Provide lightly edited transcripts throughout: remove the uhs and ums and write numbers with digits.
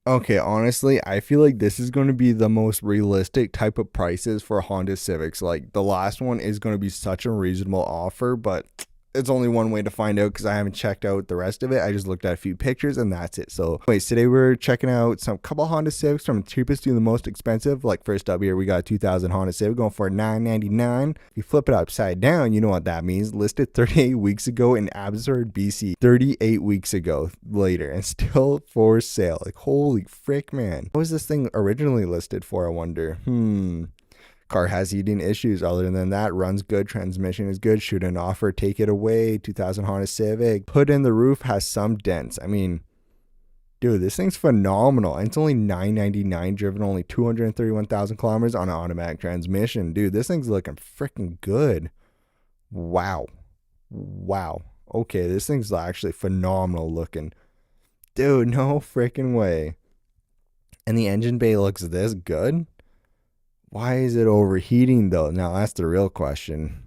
Okay, honestly, I feel like this is going to be the most realistic type of prices for Honda Civics. Like the last one is going to be such a reasonable offer, but it's only one way to find out because I haven't checked out the rest of it. I just looked at a few pictures and that's it. So, anyways, today we're checking out some couple Honda Civics from the cheapest to the most expensive. Like first up here, we got a 2000 Honda Civic going for $999. If you flip it upside down, you know what that means. Listed 38 weeks ago in Abbotsford, BC. 38 weeks ago later and still for sale. Like holy frick, man. What was this thing originally listed for? I wonder. Car has heating issues. Other than that, runs good. Transmission is good. Shoot an offer. Take it away. 2000 Honda Civic. Hood in the roof has some dents. I mean, dude, this thing's phenomenal. And it's only $999. Driven only 231,000 kilometers on an automatic transmission. Dude, this thing's looking freaking good. Wow. Wow. Okay, this thing's actually phenomenal looking. Dude, no freaking way. And the engine bay looks this good? Why is it overheating though? Now that's the real question.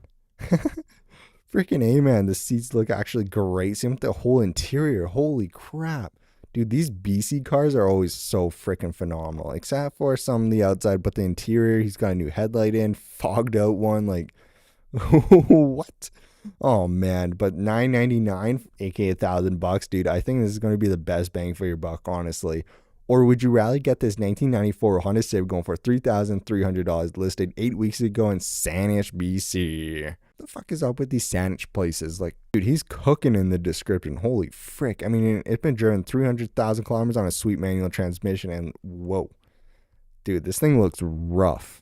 Freaking A, man. The seats look actually great. Same with the whole interior. Holy crap. Dude, these BC cars are always so freaking phenomenal. Except for some of the outside, but the interior, he's got a new headlight in, fogged out one. Like, what? Oh man, but $999, aka $1,000, dude. I think this is going to be the best bang for your buck, honestly. Or would you rather get this 1994 Honda Civic going for $3,300 listed 8 weeks ago in Saanich, BC? What the fuck is up with these Saanich places? Like, dude, he's cooking in the description. Holy frick. I mean, it's been driven 300,000 kilometers on a sweet manual transmission, and whoa. Dude, this thing looks rough.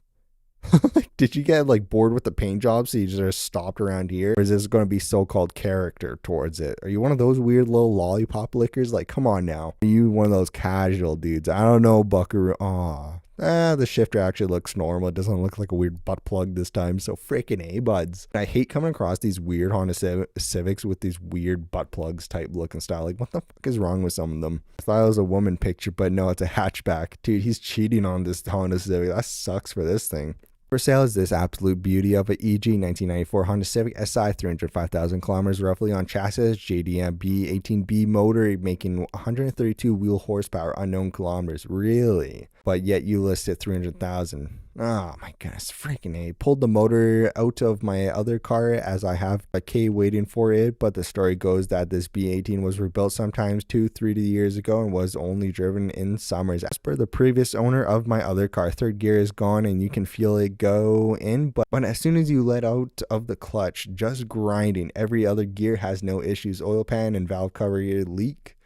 Did you get like bored with the paint job so you just stopped around here? Or is this going to be so-called character towards it? Are you one of those weird little lollipop lickers? Like, come on now. Are you one of those casual dudes? I don't know, buckaroo. Aw. The shifter actually looks normal. It doesn't look like a weird butt plug this time. So freaking A, buds. I hate coming across these weird Honda Civics with these weird butt plugs type looking style. Like, what the fuck is wrong with some of them? I thought it was a woman picture, but no, it's a hatchback. Dude, he's cheating on this Honda Civic. That sucks for this thing. For sale is this absolute beauty of a EG 1994 Honda Civic Si, 305,000 kilometers roughly on chassis, JDM B18B motor, making 132 wheel horsepower, unknown kilometers. Really? But yet you list it 300,000. Oh my goodness, freaking A. Pulled the motor out of my other car as I have a K waiting for it, but the story goes that this B18 was rebuilt sometimes 2-3 years ago and was only driven in summers. As per the previous owner of my other car, third gear is gone and you can feel it go in, but as soon as you let out of the clutch, just grinding. Every other gear has no issues. Oil pan and valve cover leak.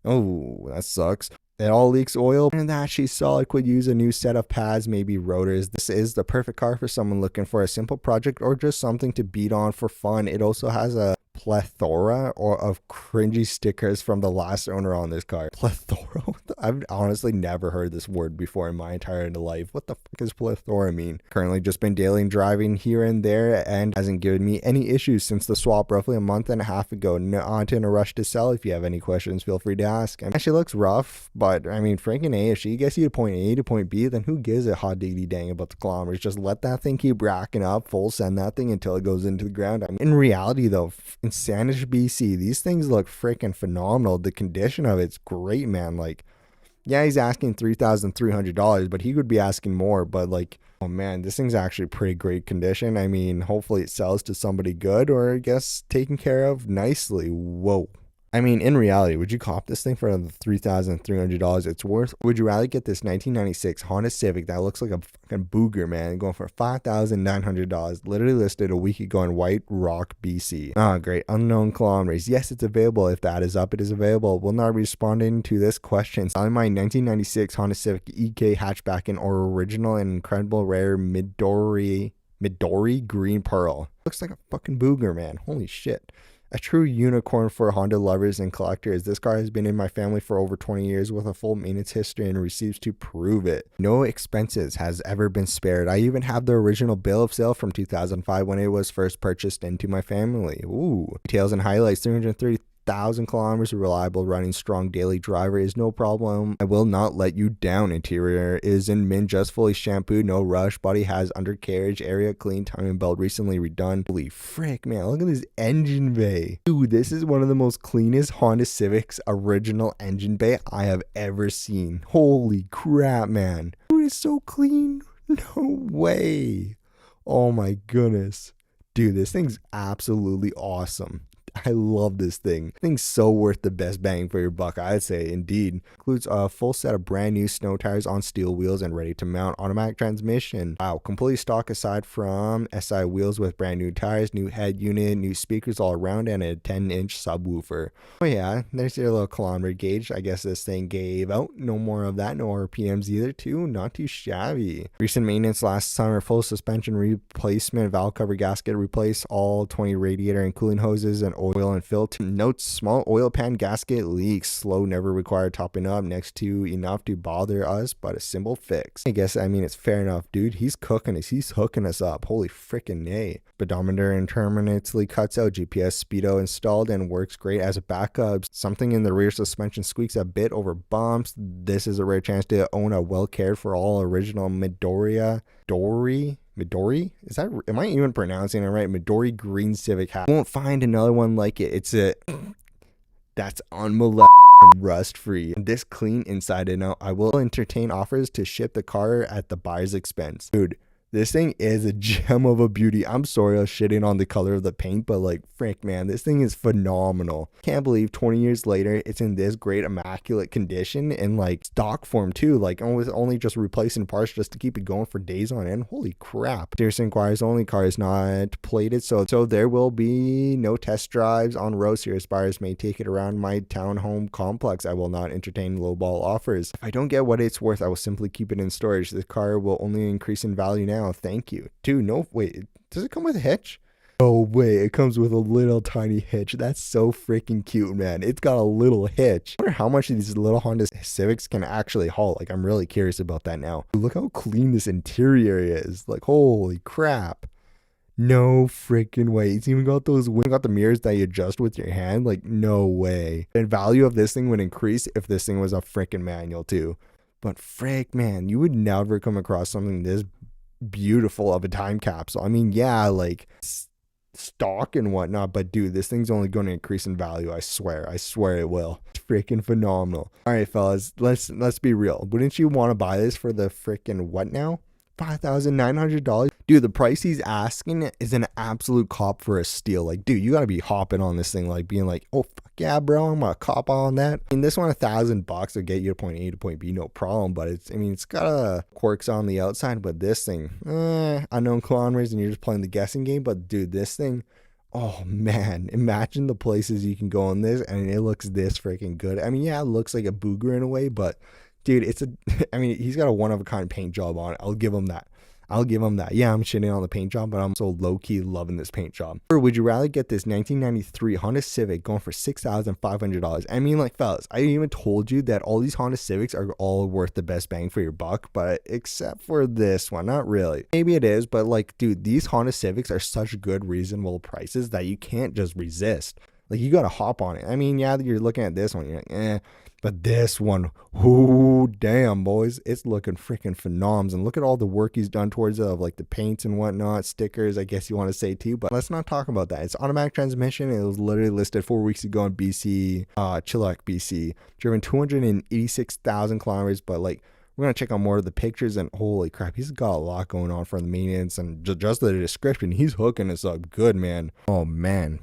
Oh, that sucks. It all leaks oil, and that she's solid. Could use a new set of pads, maybe rotors. This is the perfect car for someone looking for a simple project or just something to beat on for fun. It also has a plethora of cringy stickers from the last owner on this car. Plethora? I've honestly never heard this word before in my entire life. What the fuck does plethora mean? Currently just been daily driving here and there and hasn't given me any issues since the swap roughly a month and a half ago. Not in a rush to sell. If you have any questions, feel free to ask. And she looks rough, but I mean, Frank and A, if she gets you to point A to point B, then who gives a hot diggity dang about the kilometers? Just let that thing keep racking up, full send that thing until it goes into the ground. I mean, in reality though, in Saanich, BC, these things look freaking phenomenal. The condition of it's great, man. Like, yeah, he's asking $3,300, but he would be asking more. But like, oh man, this thing's actually pretty great condition. I mean, hopefully it sells to somebody good, or I guess taken care of nicely. Whoa. I mean, in reality, would you cop this thing for $3,300? It's worth. Would you rather get this 1996 Honda Civic that looks like a fucking booger, man, going for $5,900? Literally listed a week ago in White Rock, BC. Ah, great. Unknown kilometers. Yes, it's available. If that is up, it is available. Will not be responding to this question. Selling my 1996 Honda Civic EK hatchback in or original and incredible rare Midori green pearl. Looks like a fucking booger, man. Holy shit. A true unicorn for Honda lovers and collectors. This car has been in my family for over 20 years with a full maintenance history and receipts to prove it. No expenses has ever been spared. I even have the original bill of sale from 2005 when it was first purchased into my family. Ooh. Details and highlights: 1,000 kilometers, reliable running, strong daily driver is no problem. I will not let you down. Interior is in mint, just fully shampooed, no rush. Body has undercarriage area, clean, timing belt recently redone. Holy frick, man, look at this engine bay. Dude, this is one of the most cleanest Honda Civics original engine bay I have ever seen. Holy crap, man. Dude, it's so clean. No way. Oh my goodness. Dude, this thing's absolutely awesome. I love this thing. This thing's so worth the best bang for your buck, I'd say. Indeed. Includes a full set of brand new snow tires on steel wheels and ready to mount, automatic transmission. Wow, completely stock aside from SI wheels with brand new tires, new head unit, new speakers all around, and a 10-inch subwoofer. Oh yeah, there's your little kilometer gauge. I guess this thing gave out. No more of that. No RPMs either too. Not too shabby. Recent maintenance last summer. Full suspension replacement, valve cover gasket replace, all 20 radiator and cooling hoses, and oil and filter. Notes: small oil pan gasket leaks. Slow, never required topping up. Next to enough to bother us, but a simple fix. I guess, I mean, it's fair enough, dude. He's cooking us. He's hooking us up. Holy freaking nay. Speedometer intermittently cuts out. GPS speedo installed and works great as a backup. Something in the rear suspension squeaks a bit over bumps. This is a rare chance to own a well cared for all original Midori? Is that, am I even pronouncing it right? Midori green Civic hat. Won't find another one like it. It's a, that's unmolested and rust free. This clean inside and out. I will entertain offers to ship the car at the buyer's expense. Dude, this thing is a gem of a beauty. I'm sorry I was shitting on the color of the paint, but like, frick, man, this thing is phenomenal. Can't believe 20 years later, it's in this great immaculate condition and like stock form too. Like only just replacing parts just to keep it going for days on end. Holy crap. Serious inquiries only. Car is not plated, so there will be no test drives on road. Serious buyers may take it around my townhome complex. I will not entertain lowball offers. If I don't get what it's worth, I will simply keep it in storage. The car will only increase in value now. Thank you. Dude, no, wait, does it come with a hitch? Oh wait, it comes with a little tiny hitch. That's so freaking cute, man. It's got a little hitch. I wonder how much of these little Honda Civics can actually haul. Like, I'm really curious about that now. Look how clean this interior is. Like, holy crap. No freaking way. It's even got those, got the mirrors that you adjust with your hand. Like, no way. The value of this thing would increase if this thing was a freaking manual too. But frick, man, you would never come across something this beautiful of a time capsule. I mean, yeah, like stock and whatnot, but dude, this thing's only going to increase in value. I swear it will. It's freaking phenomenal. All right, fellas, let's be real. Wouldn't you want to buy this for the freaking what now? $5,900. Dude, the price he's asking is an absolute cop for a steal. Like, dude, you gotta be hopping on this thing, like being like, oh fuck yeah, bro, I'm gonna cop on that. I mean, this one $1,000 will get you to point A to point B, no problem. But it's, I mean, it's got a quirks on the outside, but this thing, unknown kilometers, and you're just playing the guessing game. But dude, this thing, oh man, imagine the places you can go on this, and it looks this freaking good. I mean, yeah, it looks like a booger in a way, but dude, it's a, I mean, he's got a one of a kind paint job on it. I'll give him that. Yeah, I'm shitting on the paint job, but I'm so low-key loving this paint job. Or would you rather get this 1993 Honda Civic going for $6,500? I mean, like, fellas, I even told you that all these Honda Civics are all worth the best bang for your buck, but except for this one, not really. Maybe it is, but like, dude, these Honda Civics are such good, reasonable prices that you can't just resist. Like, you gotta hop on it. I mean, yeah, you're looking at this one, you're like, eh. But this one, ooh, damn, boys, it's looking freaking phenoms. And look at all the work he's done towards it, of like the paints and whatnot, stickers, I guess you want to say too. But let's not talk about that. It's automatic transmission. It was literally listed 4 weeks ago in BC, Chilliwack, BC. Driven 286,000 kilometers, but like, we're going to check out more of the pictures, and holy crap, he's got a lot going on for the maintenance, and just the description, he's hooking us up good, man. Oh man.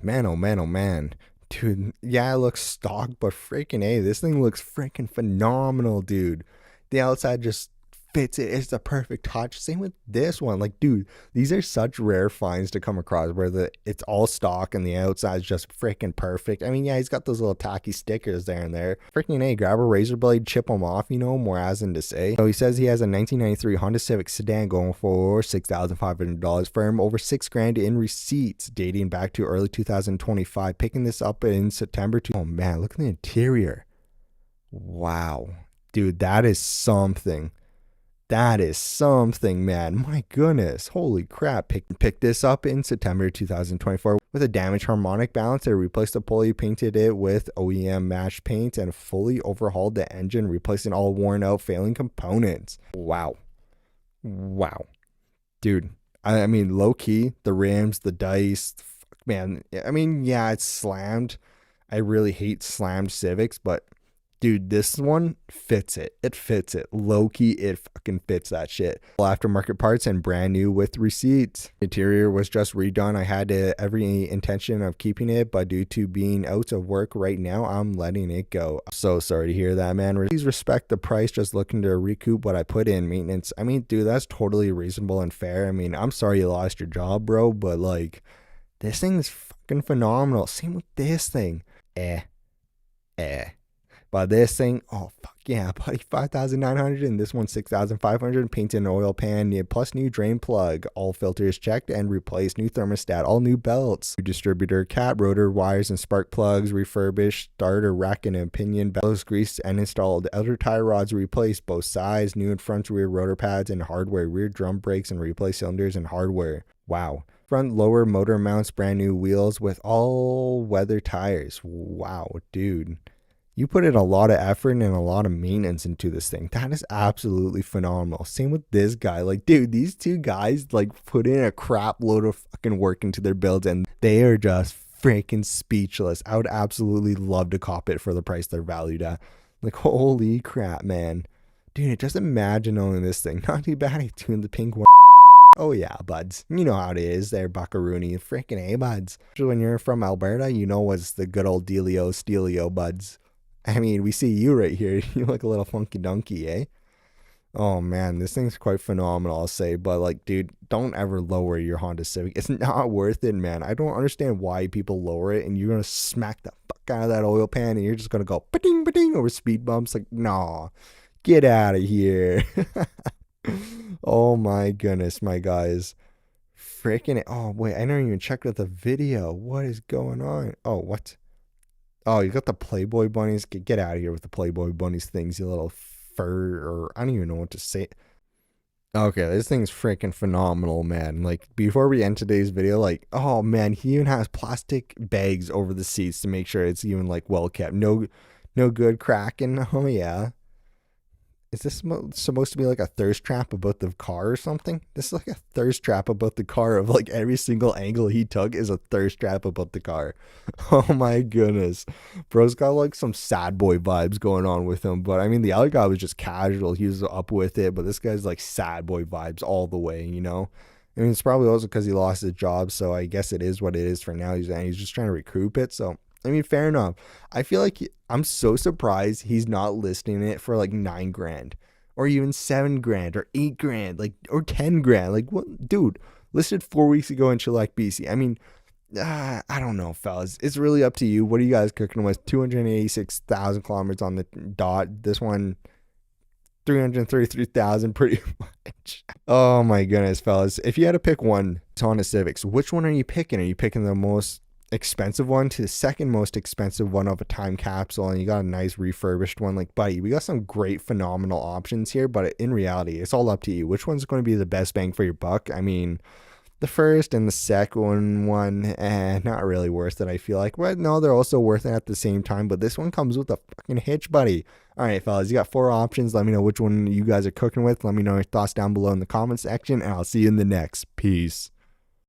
Dude, yeah, it looks stock, but freaking A, this thing looks freaking phenomenal, dude. The outside just fits it. It's the perfect touch. Same with this one. Like, dude, these are such rare finds to come across where it's all stock and the outside's just freaking perfect. I mean, yeah, he's got those little tacky stickers there and there. Freaking A, grab a razor blade, chip them off, you know, more as in to say. So he says he has a 1993 Honda Civic sedan going for $6,500 for him, over $6,000 in receipts dating back to early 2025. Picking this up in September. Oh man, look at the interior. Wow, dude, that is something. That is something, man. My goodness. Holy crap. Picked this up in September 2024 with a damaged harmonic balancer. Replaced the pulley, painted it with OEM matched paint, and fully overhauled the engine, replacing all worn out failing components. Wow. Wow. Dude, I mean, low key, the rims, the dice, man. I mean, yeah, it's slammed. I really hate slammed Civics, but dude, this one fits it. It fits it. Low key, it fucking fits that shit. Aftermarket parts and brand new with receipts. Interior was just redone. I had every intention of keeping it, but due to being out of work right now, I'm letting it go. I'm so sorry to hear that, man. Please respect the price. Just looking to recoup what I put in maintenance. I mean, dude, that's totally reasonable and fair. I mean, I'm sorry you lost your job, bro, but like, this thing is fucking phenomenal. Same with this thing. But this thing, oh fuck yeah, buddy, 5,900, and this one 6,500. Painted an oil pan, plus new drain plug, all filters checked and replaced, new thermostat, all new belts, new distributor cap, rotor wires and spark plugs refurbished, starter rack and pinion belts greased and installed, outer tie rods replaced, both sides, new and front rear rotor pads and hardware, rear drum brakes and replaced cylinders and hardware. Wow. Front lower motor mounts, brand new wheels with all weather tires. Wow, dude. You put in a lot of effort and a lot of maintenance into this thing. That is absolutely phenomenal. Same with this guy. Like, dude, these two guys, like, put in a crap load of fucking work into their builds, and they are just freaking speechless. I would absolutely love to cop it for the price they're valued at. Like, holy crap, man. Dude, just imagine owning this thing. Not too bad. I tuned the pink one. Oh yeah, buds. You know how it is there, buckaroony. Freaking A, buds. When you're from Alberta, you know what's the good old dealio, stealio, buds. I mean, we see you right here. You look a little funky donkey, eh? Oh man, this thing's quite phenomenal, I'll say. But like, dude, don't ever lower your Honda Civic. It's not worth it, man. I don't understand why people lower it and you're gonna smack the fuck out of that oil pan and you're just gonna go ba-ding, ba-ding over speed bumps. Like, nah, get out of here. Oh my goodness, my guys. Freaking, oh wait, I never even checked out the video. What is going on? Oh, what? Oh, you got the Playboy bunnies. Get out of here with the Playboy bunnies things, you little fur, or I don't even know what to say. Okay, this thing's freaking phenomenal, man. Like, before we end today's video, like, oh man, he even has plastic bags over the seats to make sure it's even like well kept. No good cracking. Oh yeah. Is this supposed to be like a thirst trap about the car or something? This is like a thirst trap about the car of like every single angle he took is a thirst trap about the car. Oh my goodness. Bro's got like some sad boy vibes going on with him. But I mean, the other guy was just casual. He was up with it. But this guy's like sad boy vibes all the way, you know? I mean, it's probably also because he lost his job. So I guess it is what it is for now. He's just trying to recoup it. So I mean, fair enough. I feel like I'm so surprised he's not listing it for like 9 grand or even 7 grand or 8 grand, like, or 10 grand. Like, what, dude, listed 4 weeks ago in Chilliwack, BC. I mean, I don't know, fellas. It's really up to you. What are you guys cooking with? 286,000 kilometers on the dot. This one, 333,000, pretty much. Oh my goodness, fellas. If you had to pick one Honda Civics, which one are you picking? Are you picking the most expensive one to the second most expensive one of a time capsule, and you got a nice refurbished one? Like, buddy, we got some great phenomenal options here, but in reality, it's all up to you. Which one's going to be the best bang for your buck? I mean, the first and the second one, not really worth it, I feel like. But no, they're also worth it at the same time, but this one comes with a fucking hitch, buddy. All right, fellas, you got 4 options. Let me know which one you guys are cooking with. Let me know your thoughts down below in the comment section, and I'll see you in the next. Peace.